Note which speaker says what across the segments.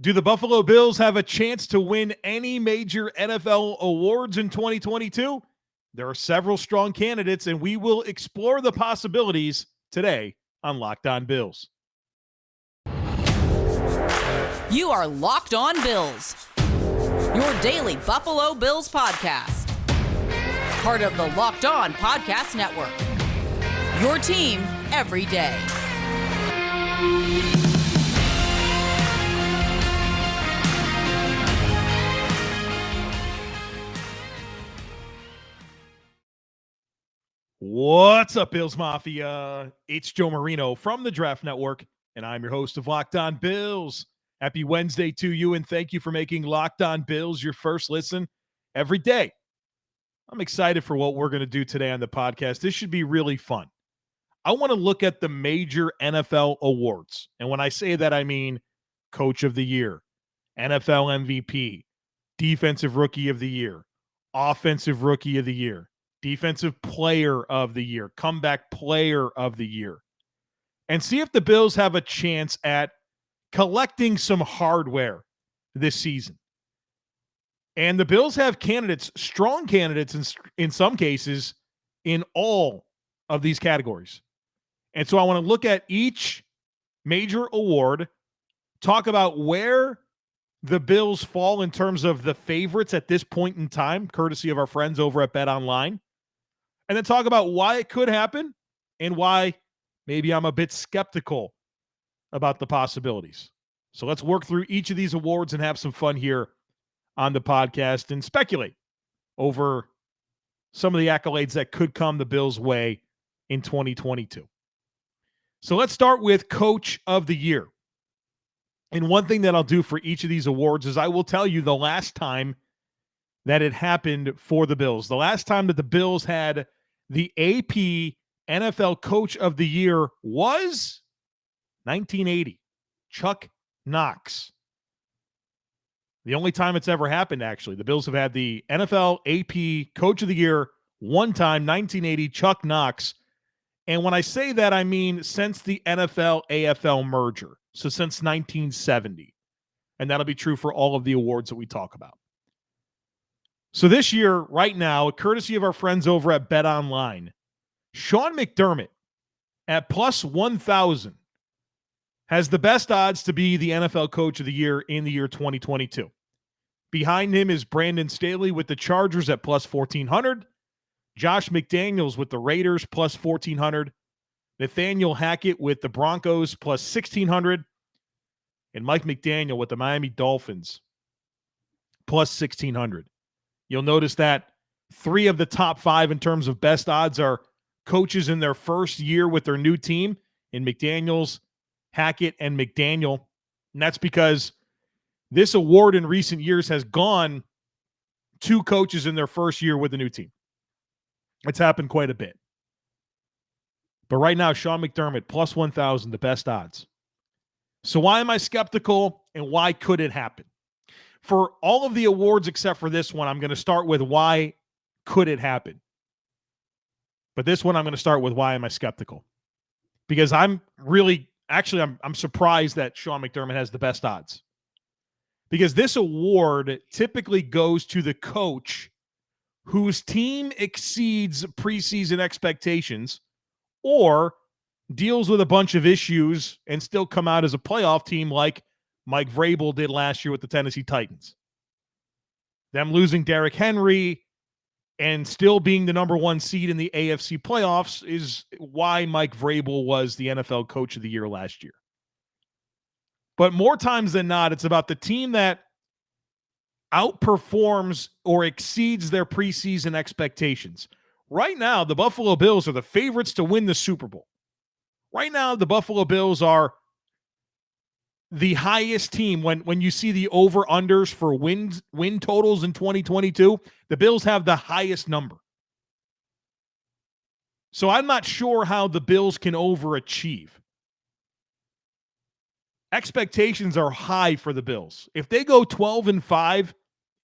Speaker 1: Do the Buffalo Bills have a chance to win any major NFL awards in 2022? There are several strong candidates, and we will explore the possibilities today on Locked On Bills.
Speaker 2: You are Locked On Bills, your daily Buffalo Bills podcast. Part of the Locked On Podcast Network, your team every day.
Speaker 1: What's up, Bills Mafia? It's Joe Marino from the Draft Network, and I'm your host of Locked On Bills. Happy Wednesday to you, and thank you for making Locked On Bills your first listen every day. I'm excited for what we're going to do today on the podcast. This should be really fun. I want to look at the major NFL awards, and when I say that, I mean Coach of the Year, NFL MVP, Defensive Rookie of the Year, Offensive Rookie of the Year, Defensive Player of the Year, Comeback Player of the Year, and see if the Bills have a chance at collecting some hardware this season. And the Bills have candidates, strong candidates in some cases, in all of these categories. And so I want to look at each major award, talk about where the Bills fall in terms of the favorites at this point in time, courtesy of our friends over at Bet Online. And then talk about why it could happen and why maybe I'm a bit skeptical about the possibilities. So let's work through each of these awards and have some fun here on the podcast and speculate over some of the accolades that could come the Bills' way in 2022. So let's start with Coach of the Year. And one thing that I'll do for each of these awards is I will tell you the last time that it happened for the Bills. The last time that the Bills had the AP NFL Coach of the Year was 1980, Chuck Knox. The only time it's ever happened, actually. The Bills have had the NFL AP Coach of the Year one time, 1980, Chuck Knox. And when I say that, I mean since the NFL-AFL merger, so since 1970. And that'll be true for all of the awards that we talk about. So this year, right now, courtesy of our friends over at Bet Online, Sean McDermott at plus 1,000 has the best odds to be the NFL Coach of the Year in the year 2022. Behind him is Brandon Staley with the Chargers at plus 1,400, Josh McDaniels with the Raiders plus 1,400, Nathaniel Hackett with the Broncos plus 1,600, and Mike McDaniel with the Miami Dolphins plus 1,600. You'll notice that 3 of the top 5 in terms of best odds are coaches in their first year with their new team in McDaniels, Hackett, and McDaniel. And that's because this award in recent years has gone to coaches in their first year with the new team. It's happened quite a bit. But right now, Sean McDermott, plus 1,000, the best odds. So why am I skeptical and why could it happen? For all of the awards except for this one, I'm going to start with why could it happen. But this one, I'm going to start with why am I skeptical? Because I'm surprised that Sean McDermott has the best odds. Because this award typically goes to the coach whose team exceeds preseason expectations or deals with a bunch of issues and still come out as a playoff team like Mike Vrabel did last year with the Tennessee Titans. Them losing Derrick Henry and still being the number 1 seed in the AFC playoffs is why Mike Vrabel was the NFL Coach of the Year last year. But more times than not, it's about the team that outperforms or exceeds their preseason expectations. Right now, the Buffalo Bills are the favorites to win the Super Bowl. Right now, the Buffalo Bills are the highest team when you see the over-unders for win totals in 2022. The Bills have the highest number. So I'm not sure how the Bills can overachieve. Expectations are high for the Bills. If they go 12-5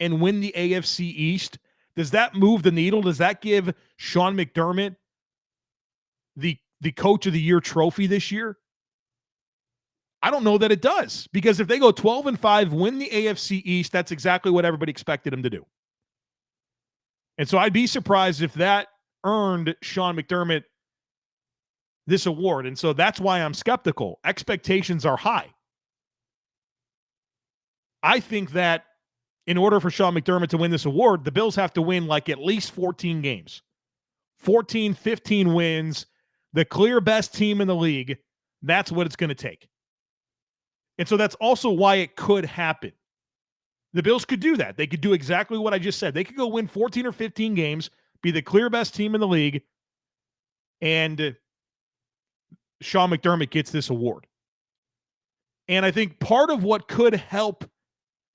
Speaker 1: and win the AFC East, does that move the needle? Does that give Sean McDermott the Coach of the Year trophy this year? I don't know that it does, because if they go 12-5, win the AFC East, that's exactly what everybody expected them to do. And so I'd be surprised if that earned Sean McDermott this award. And so that's why I'm skeptical. Expectations are high. I think that in order for Sean McDermott to win this award, the Bills have to win like at least 14 games. 14, 15 wins, the clear best team in the league. That's what it's going to take. And so that's also why it could happen. The Bills could do that. They could do exactly what I just said. They could go win 14 or 15 games, be the clear best team in the league, and Sean McDermott gets this award. And I think part of what could help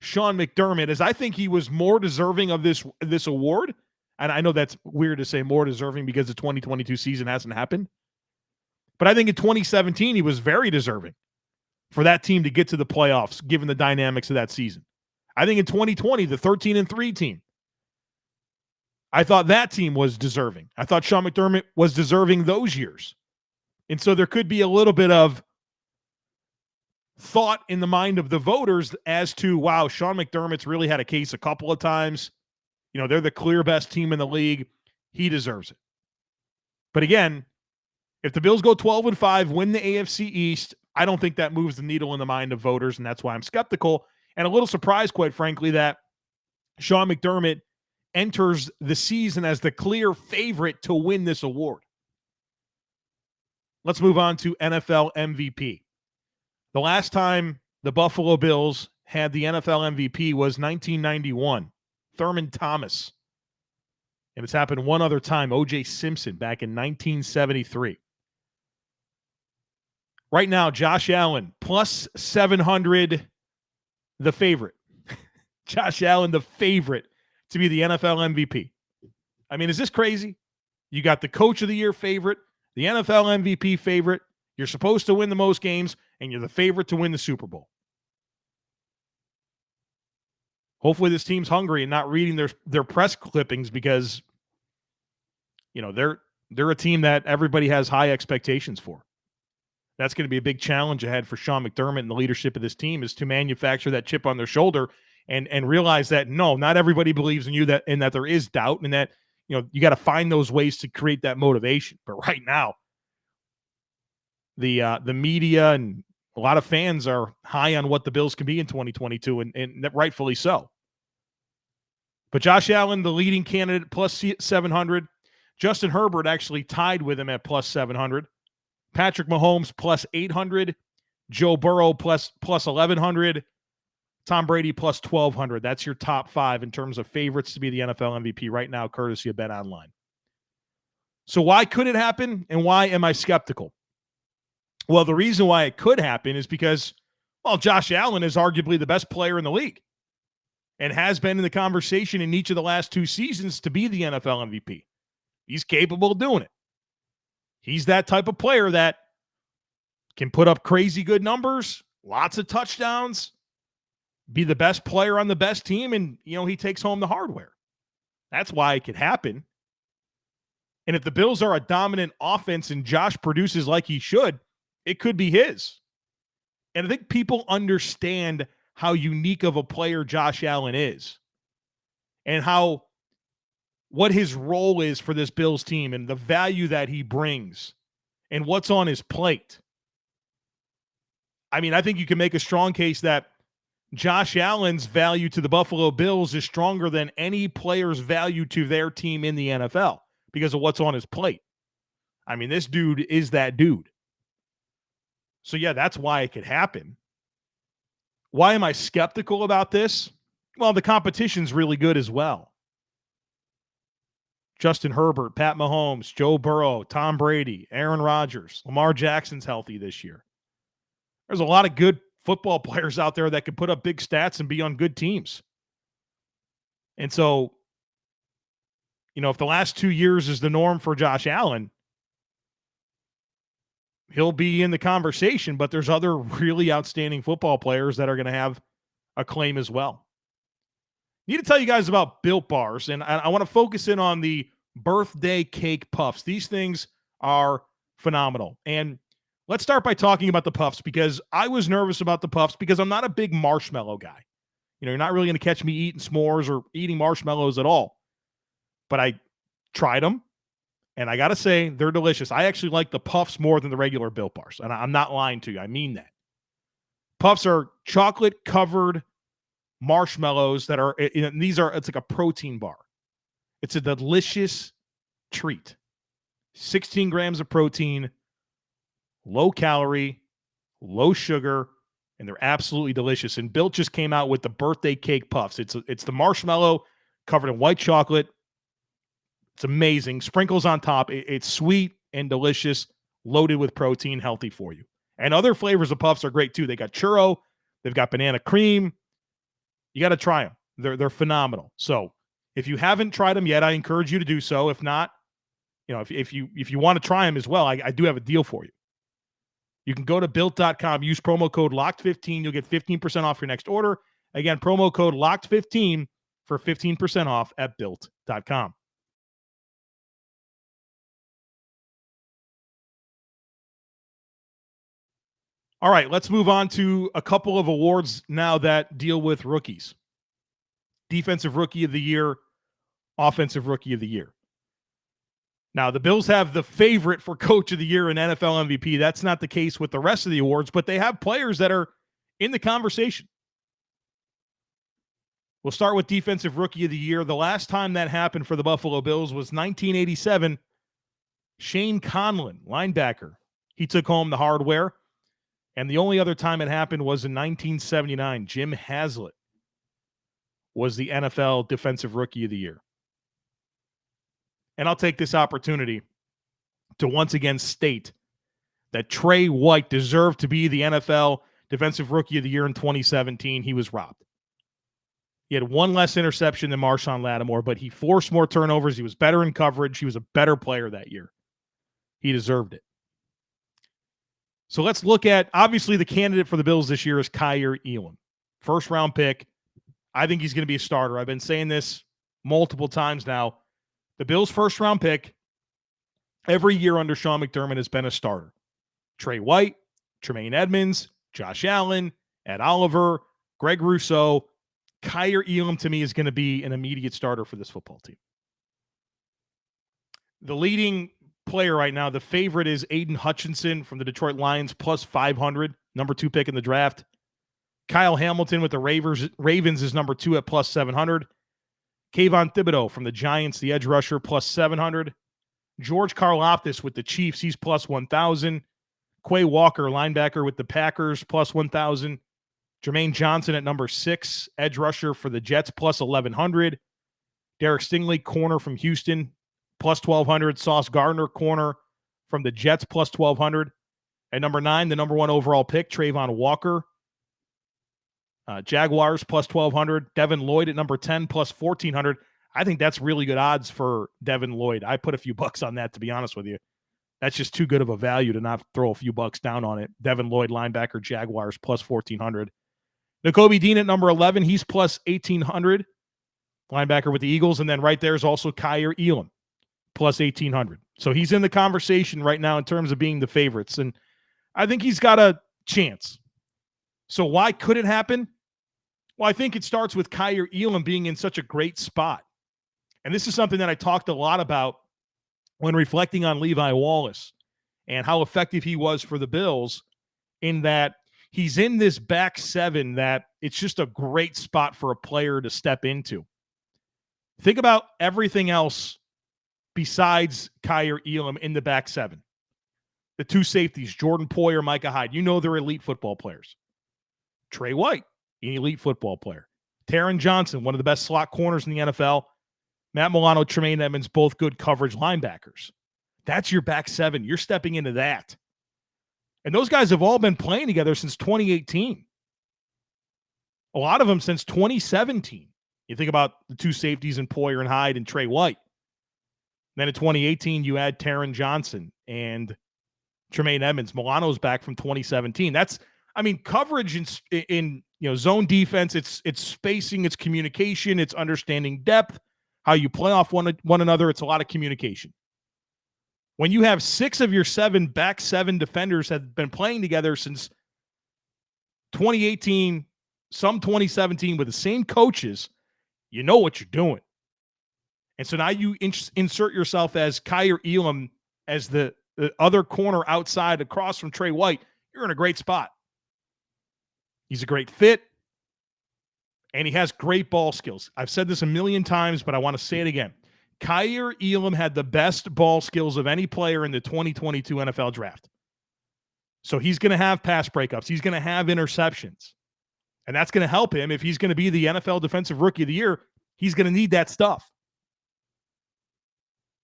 Speaker 1: Sean McDermott is I think he was more deserving of this award. And I know that's weird to say more deserving because the 2022 season hasn't happened. But I think in 2017, he was very deserving for that team to get to the playoffs, given the dynamics of that season. I think in 2020, the 13-3 team, I thought that team was deserving. I thought Sean McDermott was deserving those years. And so there could be a little bit of thought in the mind of the voters as to, wow, Sean McDermott's really had a case a couple of times. You know, they're the clear best team in the league. He deserves it. But again, if the Bills go 12-5, win the AFC East, I don't think that moves the needle in the mind of voters, and that's why I'm skeptical and a little surprised, quite frankly, that Sean McDermott enters the season as the clear favorite to win this award. Let's move on to NFL MVP. The last time the Buffalo Bills had the NFL MVP was 1991, Thurman Thomas. And it's happened one other time, O.J. Simpson, back in 1973. Right now, Josh Allen, plus 700, the favorite. Josh Allen, the favorite to be the NFL MVP. I mean, is this crazy? You got the Coach of the Year favorite, the NFL MVP favorite. You're supposed to win the most games, and you're the favorite to win the Super Bowl. Hopefully this team's hungry and not reading their press clippings because, you know, they're a team that everybody has high expectations for. That's going to be a big challenge ahead for Sean McDermott and the leadership of this team, is to manufacture that chip on their shoulder and realize that, no, not everybody believes in you, and that there is doubt, and that, you know, you got to find those ways to create that motivation. But right now, the media and a lot of fans are high on what the Bills can be in 2022, and rightfully so. But Josh Allen, the leading candidate, plus 700. Justin Herbert actually tied with him at plus 700. Patrick Mahomes, plus 800. Joe Burrow, plus 1,100. Tom Brady, plus 1,200. That's your top five in terms of favorites to be the NFL MVP right now, courtesy of BetOnline. So why could it happen, and why am I skeptical? Well, the reason why it could happen is because, well, Josh Allen is arguably the best player in the league and has been in the conversation in each of the last two seasons to be the NFL MVP. He's capable of doing it. He's that type of player that can put up crazy good numbers, lots of touchdowns, be the best player on the best team, and, you know, he takes home the hardware. That's why it could happen. And if the Bills are a dominant offense and Josh produces like he should, it could be his. And I think people understand how unique of a player Josh Allen is and what his role is for this Bills team and the value that he brings and what's on his plate. I mean, I think you can make a strong case that Josh Allen's value to the Buffalo Bills is stronger than any player's value to their team in the NFL because of what's on his plate. I mean, this dude is that dude. So, yeah, that's why it could happen. Why am I skeptical about this? Well, the competition's really good as well. Justin Herbert, Pat Mahomes, Joe Burrow, Tom Brady, Aaron Rodgers, Lamar Jackson's healthy this year. There's a lot of good football players out there that can put up big stats and be on good teams. And so, you know, if the last 2 years is the norm for Josh Allen, he'll be in the conversation, but there's other really outstanding football players that are going to have a claim as well. Need to tell you guys about Built Bars, and I want to focus in on the birthday cake puffs. These things are phenomenal. And Let's start by talking about the puffs because I was nervous about the puffs because I'm not a big marshmallow guy. You're not really going to catch me eating s'mores or eating marshmallows at all. But I tried them, and I got to say, they're delicious. I actually like the puffs more than the regular Built Bars, and I'm not lying to you. I mean that. Puffs are chocolate-covered marshmallows that are, it's like a protein bar. It's a delicious treat. 16 grams of protein, low calorie, low sugar, and they're absolutely delicious. And Built just came out with the birthday cake puffs. It's the marshmallow covered in white chocolate. It's amazing. Sprinkles on top. It's sweet and delicious, loaded with protein, healthy for you. And other flavors of puffs are great too. They got churro. They've got banana cream. You got to try them. They're phenomenal. So if you haven't tried them yet, I encourage you to do so. If not, if you want to try them as well, I do have a deal for you. You can go to Built.com, use promo code LOCKED15. You'll get 15% off your next order. Again, promo code LOCKED15 for 15% off at Built.com. All right, let's move on to a couple of awards now that deal with rookies. Defensive Rookie of the Year, Offensive Rookie of the Year. Now, the Bills have the favorite for Coach of the Year and NFL MVP. That's not the case with the rest of the awards, but they have players that are in the conversation. We'll start with Defensive Rookie of the Year. The last time that happened for the Buffalo Bills was 1987. Shane Conlon, linebacker. He took home the hardware. And the only other time it happened was in 1979. Jim Haslett was the NFL Defensive Rookie of the Year. And I'll take this opportunity to once again state that Trey White deserved to be the NFL Defensive Rookie of the Year in 2017. He was robbed. He had one less interception than Marshawn Lattimore, but he forced more turnovers. He was better in coverage. He was a better player that year. He deserved it. So let's look at, obviously, the candidate for the Bills this year is Kaiir Elam. First-round pick. I think he's going to be a starter. I've been saying this multiple times now. The Bills' first-round pick every year under Sean McDermott has been a starter. Trey White, Tremaine Edmonds, Josh Allen, Ed Oliver, Greg Rousseau. Kaiir Elam, to me, is going to be an immediate starter for this football team. The leading player right now, the favorite is Aiden Hutchinson from the Detroit Lions, plus 500, number 2 pick in the draft. Kyle Hamilton with the Ravens is number 2 at plus 700. Kayvon Thibodeau from the Giants, the edge rusher, plus 700. George Karlaftis with the Chiefs, he's plus 1,000. Quay Walker, linebacker with the Packers, plus 1,000. Jermaine Johnson at number 6, edge rusher for the Jets, plus 1,100. Derek Stingley, corner from Houston, plus 1,200. Sauce Gardner, corner from the Jets, plus 1,200. At number 9, the number 1 overall pick, Trayvon Walker. Jaguars, plus 1,200. Devin Lloyd at number 10, plus 1,400. I think that's really good odds for Devin Lloyd. I put a few bucks on that, to be honest with you. That's just too good of a value to not throw a few bucks down on it. Devin Lloyd, linebacker, Jaguars, plus 1,400. Nakobe Dean at number 11, he's plus 1,800. Linebacker with the Eagles. And then right there is also Kaiir Elam, plus 1,800. So he's in the conversation right now in terms of being the favorites. And I think he's got a chance. So why could it happen? Well, I think it starts with Kaiir Elam being in such a great spot. And this is something that I talked a lot about when reflecting on Levi Wallace and how effective he was for the Bills, in that he's in this back 7 that it's just a great spot for a player to step into. Think about everything else besides Kaiir Elam in the back 7. The 2 safeties, Jordan Poyer, Micah Hyde. You know they're elite football players. Trey White, an elite football player. Taron Johnson, one of the best slot corners in the NFL. Matt Milano, Tremaine Edmonds, both good coverage linebackers. That's your back 7. You're stepping into that. And those guys have all been playing together since 2018. A lot of them since 2017. You think about the 2 safeties in Poyer and Hyde and Trey White. Then in 2018, you add Taron Johnson and Tremaine Edmonds. Milano's back from 2017. That's, coverage in zone defense. It's spacing, it's communication, it's understanding depth, how you play off one another. It's a lot of communication. When you have 6 of your 7 back 7 defenders have been playing together since 2018, some 2017 with the same coaches, you know what you're doing. And so now you insert yourself as Kaiir Elam as the other corner outside across from Trey White. You're in a great spot. He's a great fit, and he has great ball skills. I've said this a million times, but I want to say it again. Kaiir Elam had the best ball skills of any player in the 2022 NFL draft. So he's going to have pass breakups. He's going to have interceptions. And that's going to help him if he's going to be the NFL Defensive Rookie of the Year. He's going to need that stuff.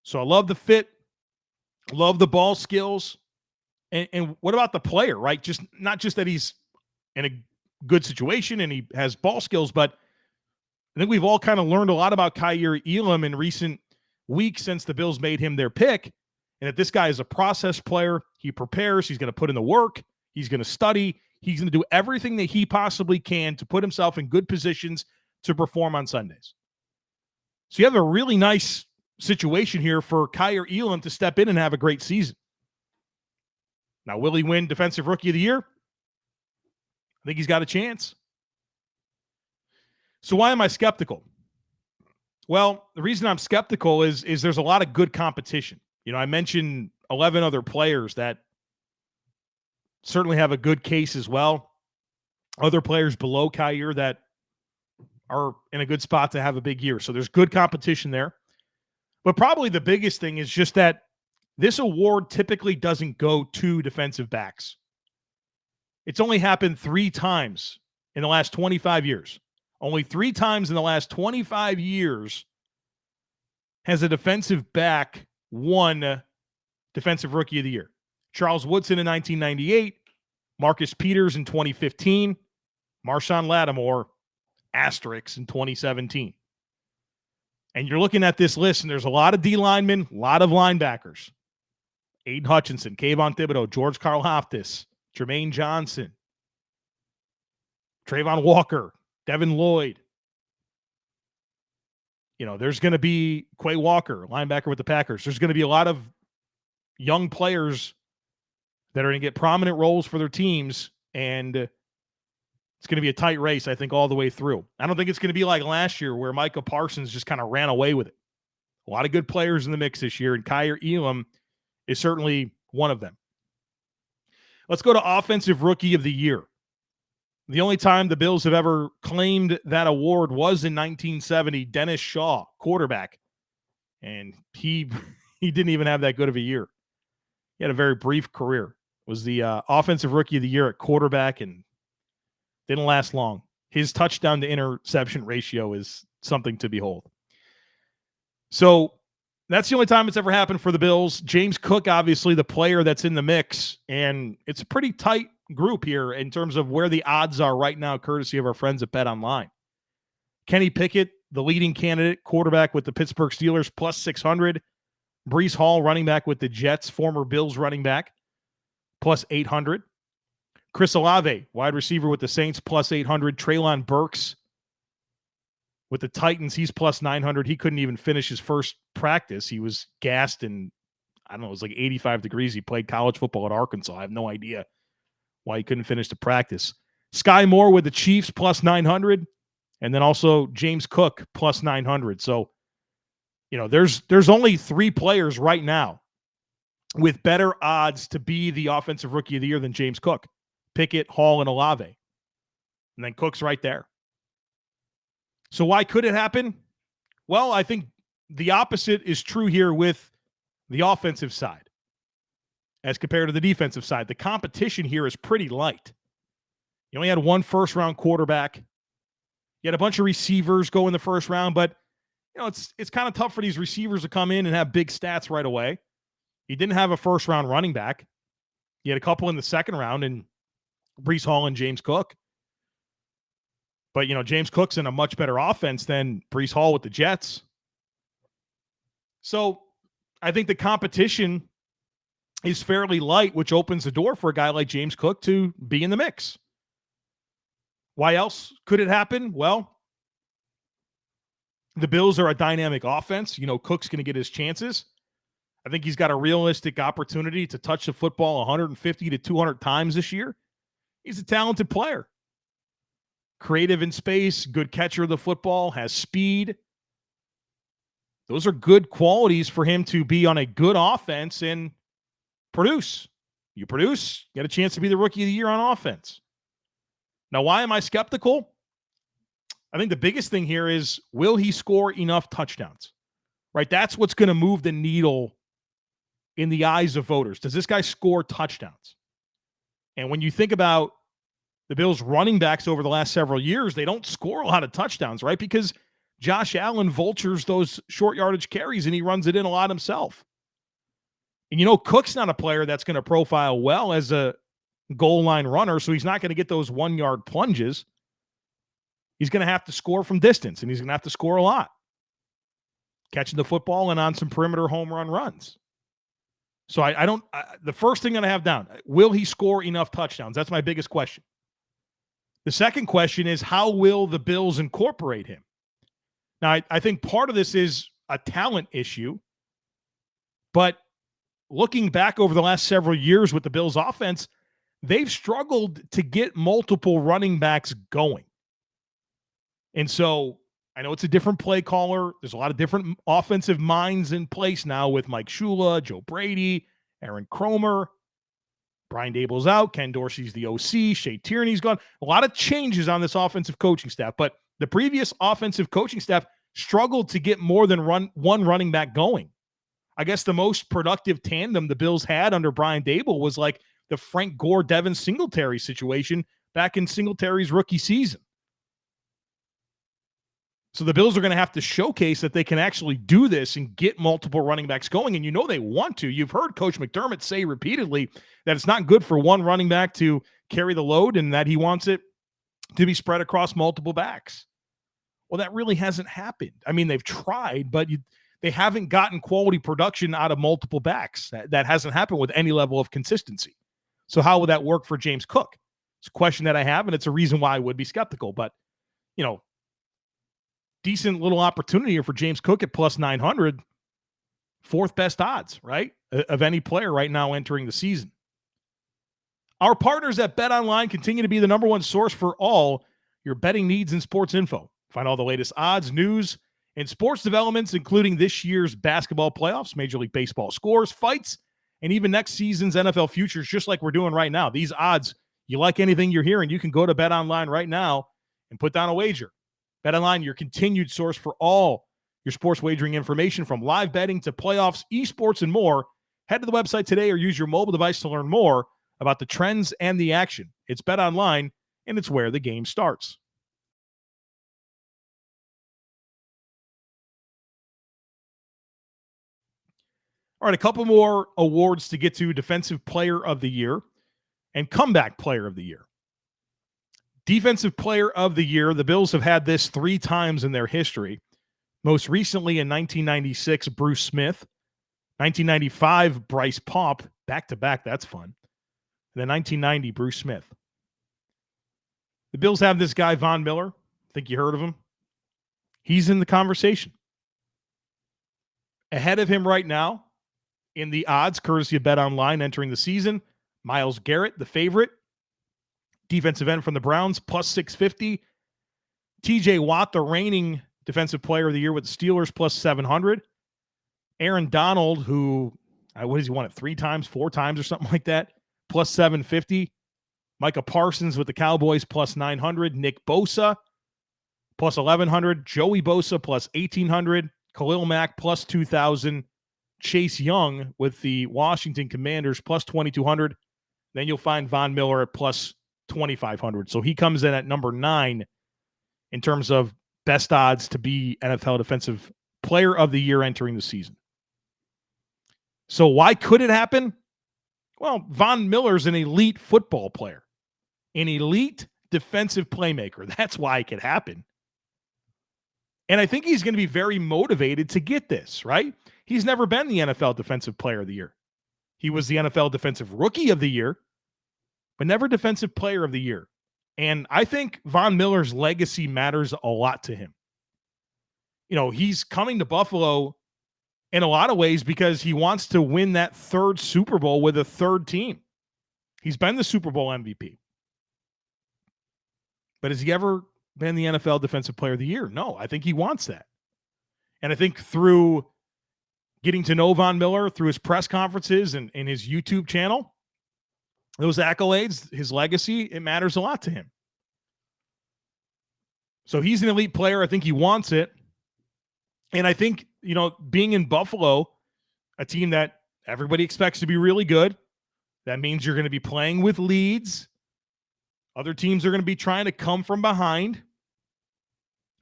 Speaker 1: So I love the fit, love the ball skills. And what about the player, right? Just not just that he's in a good situation and he has ball skills, but I think we've all kind of learned a lot about Kaiir Elam in recent weeks since the Bills made him their pick. And that this guy is a process player. He prepares. He's going to put in the work. He's going to study. He's going to do everything that he possibly can to put himself in good positions to perform on Sundays. So you have a really nice situation here for Kaiir Elam to step in and have a great season. Now, will he win Defensive Rookie of the Year? I think he's got a chance. So why am I skeptical? Well, the reason I'm skeptical is there's a lot of good competition. You know, I mentioned 11 other players that certainly have a good case as well. Other players below Kaiir that are in a good spot to have a big year. So there's good competition there. But probably the biggest thing is just that this award typically doesn't go to defensive backs. It's only happened 3 times in the last 25 years. Only 3 times in the last 25 years has a defensive back won Defensive Rookie of the Year. Charles Woodson in 1998, Marcus Peters in 2015, Marshawn Lattimore, asterisks in 2017. And you're looking at this list, and there's a lot of D linemen, a lot of linebackers. Aiden Hutchinson, Kayvon Thibodeau, George Karlaftis, Jermaine Johnson, Trayvon Walker, Devin Lloyd. You know, there's going to be Quay Walker, linebacker with the Packers. There's going to be a lot of young players that are going to get prominent roles for their teams, and it's going to be a tight race, I think, all the way through. I don't think it's going to be like last year where Micah Parsons just kind of ran away with it. A lot of good players in the mix this year, and Kaiir Elam is certainly one of them. Let's go to Offensive Rookie of the Year. The only time the Bills have ever claimed that award was in 1970, Dennis Shaw, quarterback. And he didn't even have that good of a year. He had a very brief career. Was the Offensive Rookie of the Year at quarterback and didn't last long. His touchdown to interception ratio is something to behold. So that's the only time it's ever happened for the Bills. James Cook, obviously, the player that's in the mix. And it's a pretty tight group here in terms of where the odds are right now, courtesy of our friends at Bet Online. Kenny Pickett, the leading candidate, quarterback with the Pittsburgh Steelers, plus 600. Breece Hall, running back with the Jets, former Bills running back, plus 800. Chris Olave, wide receiver with the Saints, plus 800. Treylon Burks with the Titans, he's plus 900. He couldn't even finish his first practice. He was gassed and, I don't know, it was like 85 degrees. He played college football at Arkansas. I have no idea why he couldn't finish the practice. Sky Moore with the Chiefs, plus 900. And then also James Cook, plus 900. So, you know, there's only 3 players right now with better odds to be the Offensive Rookie of the Year than James Cook. Pickett, Hall, and Olave. And then Cook's right there. So why could it happen? Well, I think the opposite is true here with the offensive side as compared to the defensive side. The competition here is pretty light. You only had 1 first-round quarterback. You had a bunch of receivers go in the first round, but you know it's kind of tough for these receivers to come in and have big stats right away. You didn't have a first-round running back. You had a couple in the second round, and Breece Hall and James Cook. But, you know, James Cook's in a much better offense than Breece Hall with the Jets. So I think the competition is fairly light, which opens the door for a guy like James Cook to be in the mix. Why else could it happen? Well, the Bills are a dynamic offense. You know, Cook's going to get his chances. I think he's got a realistic opportunity to touch the football 150 to 200 times this year. He's a talented player. Creative in space, good catcher of the football, has speed. Those are good qualities for him to be on a good offense and produce. You produce, get a chance to be the rookie of the year on offense. Now, why am I skeptical? I think the biggest thing here is, will he score enough touchdowns? Right? That's what's going to move the needle in the eyes of voters. Does this guy score touchdowns? And when you think about the Bills' running backs over the last several years, they don't score a lot of touchdowns, right? Because Josh Allen vultures those short yardage carries and he runs it in a lot himself. And Cook's not a player that's going to profile well as a goal line runner, so he's not going to get those 1-yard plunges. He's going to have to score from distance, and he's going to have to score a lot, catching the football and on some perimeter home run runs. So the first thing I'm going to have down, will he score enough touchdowns? That's my biggest question. The second question is, how will the Bills incorporate him? Now, I think part of this is a talent issue, but looking back over the last several years with the Bills offense, they've struggled to get multiple running backs going. And so I know it's a different play caller. There's a lot of different offensive minds in place now with Mike Shula, Joe Brady, Aaron Cromer. Brian Dable's out. Ken Dorsey's the OC. Shea Tierney's gone. A lot of changes on this offensive coaching staff, but the previous offensive coaching staff struggled to get more than one running back going. I guess the most productive tandem the Bills had under Brian Dable was like the Frank Gore, Devin Singletary situation back in Singletary's rookie season. So the Bills are going to have to showcase that they can actually do this and get multiple running backs going. And they want to. You've heard Coach McDermott say repeatedly that it's not good for one running back to carry the load and that he wants it to be spread across multiple backs. Well, that really hasn't happened. I mean, they've tried, but they haven't gotten quality production out of multiple backs. That hasn't happened with any level of consistency. So how would that work for James Cook? It's a question that I have, and it's a reason why I would be skeptical. But, decent little opportunity here for James Cook at plus 900. Fourth best odds, right, of any player right now entering the season. Our partners at BetOnline continue to be the number one source for all your betting needs and sports info. Find all the latest odds, news, and sports developments, including this year's basketball playoffs, Major League Baseball scores, fights, and even next season's NFL futures, just like we're doing right now. These odds, you like anything you're hearing, you can go to BetOnline right now and put down a wager. BetOnline, your continued source for all your sports wagering information, from live betting to playoffs, esports, and more. Head to the website today or use your mobile device to learn more about the trends and the action. It's BetOnline, and it's where the game starts. All right, a couple more awards to get to: Defensive Player of the Year and Comeback Player of the Year. Defensive Player of the Year, the Bills have had this 3 times in their history. Most recently in 1996, Bruce Smith. 1995, Bryce Paup. Back-to-back, that's fun. And then 1990, Bruce Smith. The Bills have this guy, Von Miller. I think you heard of him. He's in the conversation. Ahead of him right now, in the odds, courtesy of BetOnline entering the season, Myles Garrett, the favorite. Defensive end from the Browns, plus 650. TJ Watt, the reigning Defensive Player of the Year with the Steelers, plus 700. Aaron Donald, who, what has he won it 3 times, 4 times or something like that, plus 750. Micah Parsons with the Cowboys, plus 900. Nick Bosa, plus 1,100. Joey Bosa, plus 1,800. Khalil Mack, plus 2,000. Chase Young with the Washington Commanders, plus 2,200. Then you'll find Von Miller at plus 2,500. So he comes in at number 9 in terms of best odds to be NFL Defensive Player of the Year entering the season. So why could it happen? Well, Von Miller's an elite football player, an elite defensive playmaker. That's why it could happen. And I think he's going to be very motivated to get this, right? He's never been the NFL Defensive Player of the Year. He was the NFL Defensive Rookie of the Year, but never Defensive Player of the Year. And I think Von Miller's legacy matters a lot to him. He's coming to Buffalo in a lot of ways because he wants to win that third Super Bowl with a third team. He's been the Super Bowl MVP. But has he ever been the NFL Defensive Player of the Year? No, I think he wants that. And I think through getting to know Von Miller, through his press conferences and his YouTube channel, those accolades, his legacy, it matters a lot to him. So he's an elite player. I think he wants it. And I think, being in Buffalo, a team that everybody expects to be really good, that means you're going to be playing with leads. Other teams are going to be trying to come from behind.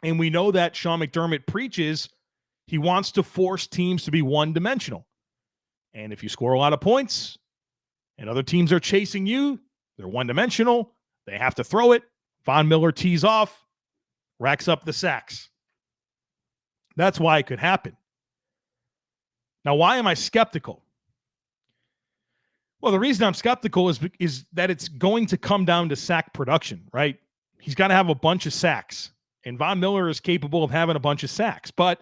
Speaker 1: And we know that Sean McDermott preaches he wants to force teams to be one-dimensional. And if you score a lot of points and other teams are chasing you, they're one-dimensional, they have to throw it. Von Miller tees off, racks up the sacks. That's why it could happen. Now, why am I skeptical? Well, the reason I'm skeptical is that it's going to come down to sack production, right? He's got to have a bunch of sacks, and Von Miller is capable of having a bunch of sacks. But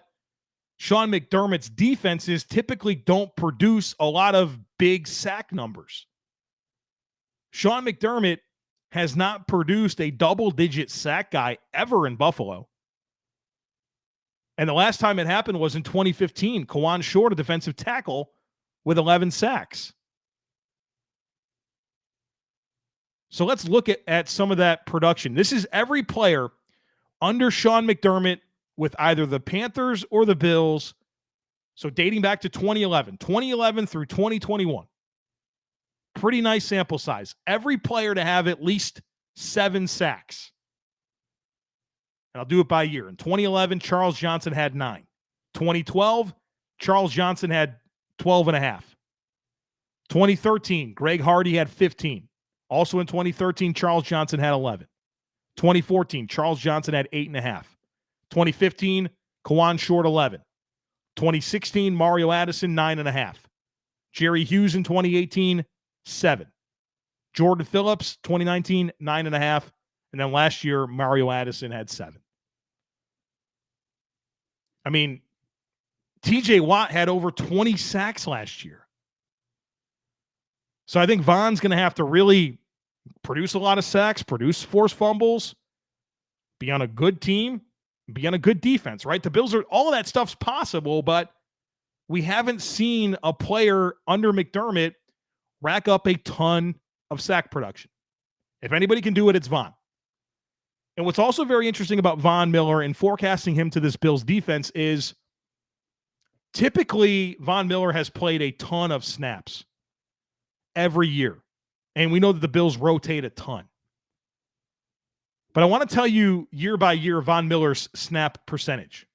Speaker 1: Sean McDermott's defenses typically don't produce a lot of big sack numbers. Sean McDermott has not produced a double-digit sack guy ever in Buffalo. And the last time it happened was in 2015. Kawan Short, a defensive tackle, with 11 sacks. So let's look at some of that production. This is every player under Sean McDermott with either the Panthers or the Bills. So dating back to 2011 through 2021. Pretty nice sample size. Every player to have at least 7 sacks. And I'll do it by year. In 2011, Charles Johnson had 9. 2012, Charles Johnson had 12.5. 2013, Greg Hardy had 15. Also in 2013, Charles Johnson had 11. 2014, Charles Johnson had 8.5. 2015, Kawan Short, 11. 2016, Mario Addison, 9.5. Jerry Hughes in 2018, 7. Jordan Phillips, 2019, 9.5. And then last year, Mario Addison had 7. I mean, TJ Watt had over 20 sacks last year. So I think Von's going to have to really produce a lot of sacks, produce forced fumbles, be on a good team, be on a good defense, right? The Bills all of that stuff's possible, but we haven't seen a player under McDermott rack up a ton of sack production. If anybody can do it, it's Von. And what's also very interesting about Von Miller and forecasting him to this Bills defense is typically Von Miller has played a ton of snaps every year. And we know that the Bills rotate a ton. But I want to tell you year by year Von Miller's snap percentage,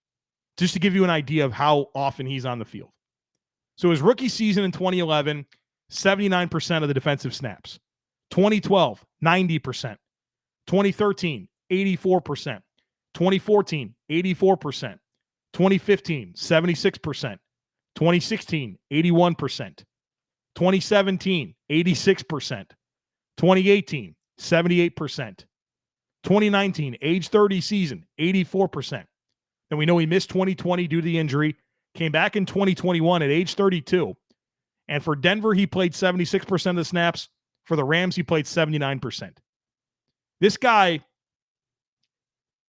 Speaker 1: just to give you an idea of how often he's on the field. So his rookie season in 2011, 79% of the defensive snaps. 2012, 90%. 2013, 84%. 2014, 84%. 2015, 76%. 2016, 81%. 2017, 86%. 2018, 78%. 2019, age 30 season, 84%. And we know he missed 2020 due to the injury. Came back in 2021 at age 32. And for Denver, he played 76% of the snaps. For the Rams, he played 79%. This guy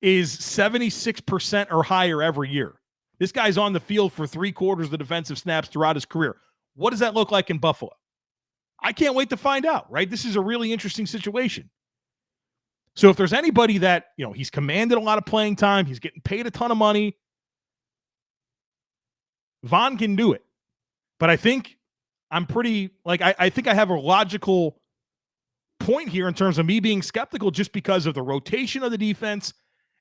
Speaker 1: is 76% or higher every year. This guy's on the field for 3/4 of the defensive snaps throughout his career. What does that look like in Buffalo? I can't wait to find out, right? This is a really interesting situation. So if there's anybody that, he's commanded a lot of playing time, he's getting paid a ton of money, Von can do it. But I think I'm pretty, I think I have a logical point here in terms of me being skeptical just because of the rotation of the defense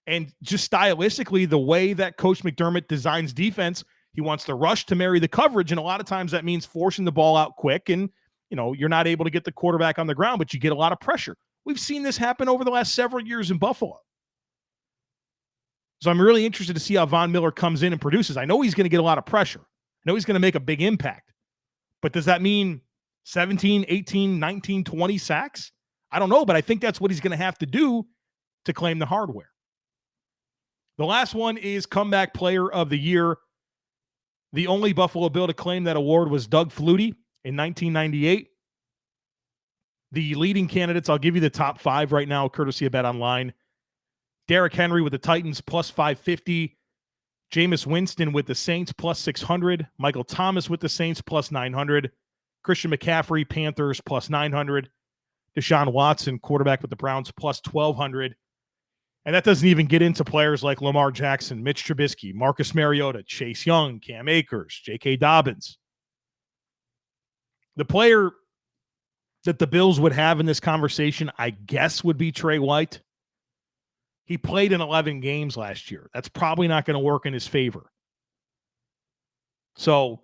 Speaker 1: and just stylistically the way that Coach McDermott designs defense. He wants the rush to marry the coverage, and a lot of times that means forcing the ball out quick, and you're not able to get the quarterback on the ground, but you get a lot of pressure. We've seen this happen over the last several years in Buffalo. So I'm really interested to see how Von Miller comes in and produces. I know he's going to get a lot of pressure. I know he's going to make a big impact. But does that mean 17, 18, 19, 20 sacks? I don't know, but I think that's what he's going to have to do to claim the hardware. The last one is comeback player of the year. The only Buffalo Bill to claim that award was Doug Flutie in 1998. The leading candidates, I'll give you the top 5 right now, courtesy of Bet Online. Derrick Henry with the Titans, plus 550. Jameis Winston with the Saints, plus 600. Michael Thomas with the Saints, plus 900. Christian McCaffrey, Panthers, plus 900. Deshaun Watson, quarterback with the Browns, plus 1,200. And that doesn't even get into players like Lamar Jackson, Mitch Trubisky, Marcus Mariota, Chase Young, Cam Akers, J.K. Dobbins. The player that the Bills would have in this conversation, I guess, would be Trey White. He played in 11 games last year. That's probably not going to work in his favor. So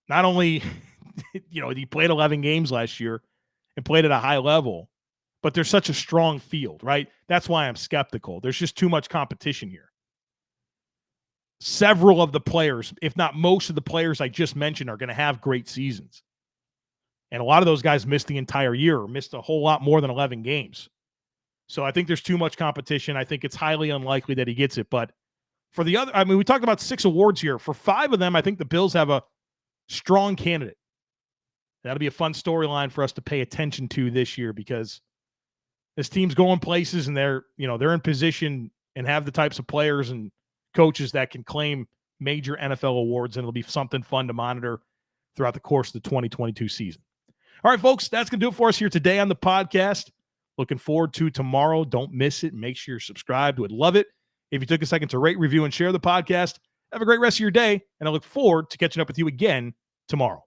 Speaker 1: not only, he played 11 games last year and played at a high level, but there's such a strong field, right? That's why I'm skeptical. There's just too much competition here. Several of the players, if not most of the players I just mentioned, are going to have great seasons. And a lot of those guys missed the entire year, or missed a whole lot more than 11 games. So I think there's too much competition. I think it's highly unlikely that he gets it. But for the other, we talked about 6 awards here. For 5 of them, I think the Bills have a strong candidate. That'll be a fun storyline for us to pay attention to this year, because this team's going places, and they're in position and have the types of players and coaches that can claim major NFL awards, and it'll be something fun to monitor throughout the course of the 2022 season. All right, folks, that's going to do it for us here today on the podcast. Looking forward to tomorrow. Don't miss it. Make sure you're subscribed. Would love it if you took a second to rate, review, and share the podcast. Have a great rest of your day, and I look forward to catching up with you again tomorrow.